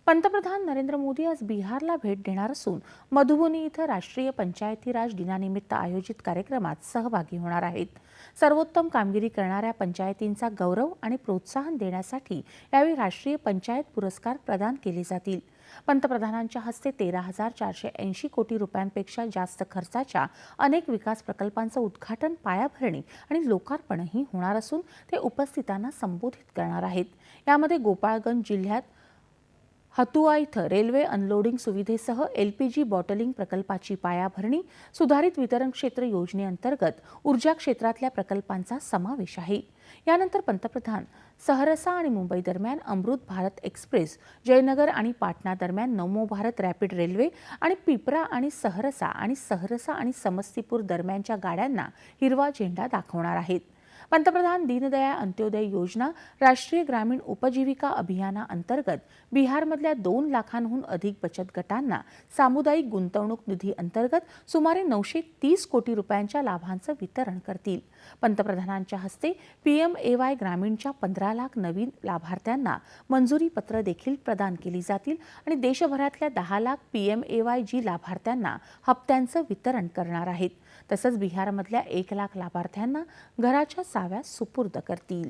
पंतप्रधान नरेंद्र मोदी आज बिहारला भेट देणार असून मधुबनी इथं राष्ट्रीय पंचायती राज दिनानिमित्त आयोजित कार्यक्रमात सहभागी होणार आहेत। सर्वोत्तम कामगिरी करणाऱ्या पंचायतींचा गौरव आणि प्रोत्साहन देण्यासाठी यावेळी राष्ट्रीय पंचायत पुरस्कार प्रदान केले जातील। पंतप्रधानांच्या हस्ते 13,480 कोटी रुपयांपेक्षा जास्त खर्चाच्या अनेक विकास प्रकल्पांचं उद्घाटन, पायाभरणी आणि लोकार्पणही होणार असून ते उपस्थितांना संबोधित करणार आहेत। यामध्ये गोपाळगंज जिल्ह्यात हतुआ इथं रेल्वे अनलोडिंग सुविधेसह एलपीजी बॉटलिंग प्रकल्पाची पायाभरणी, सुधारित वितरण क्षेत्र योजनेअंतर्गत ऊर्जा क्षेत्रातल्या प्रकल्पांचा समावेश आहे। यानंतर पंतप्रधान सहरसा आणि मुंबई दरम्यान अमृत भारत एक्सप्रेस, जयनगर आणि पाटणा दरम्यान नमो भारत रॅपिड रेल्वे आणि पिपरा आणि सहरसा आणि समस्तीपूर दरम्यानच्या गाड्यांना हिरवा झेंडा दाखवणार आहेत। पंतप्रधान दीनदयाळ अंत्योदय योजना राष्ट्रीय ग्रामीण उपजीविका अभियानाअंतर्गत बिहारमधल्या 2 लाखांहून अधिक बचत गटांना सामुदायिक गुंतवणूक निधी अंतर्गत सुमारे 930 कोटी रुपयांच्या लाभांचं वितरण करतील। पंतप्रधानांच्या हस्ते पीएमएवाय ग्रामीणच्या 15 लाख नवीन लाभार्थ्यांना मंजुरी पत्र देखील प्रदान केली जातील आणि देशभरातल्या 10 लाख पीएमएवाय लाभार्थ्यांना हप्त्यांचं वितरण करणार आहेत। तसंच बिहारमधल्या 1 लाख लाभार्थ्यांना घराच्या चाव्या सुपूर्द करतील।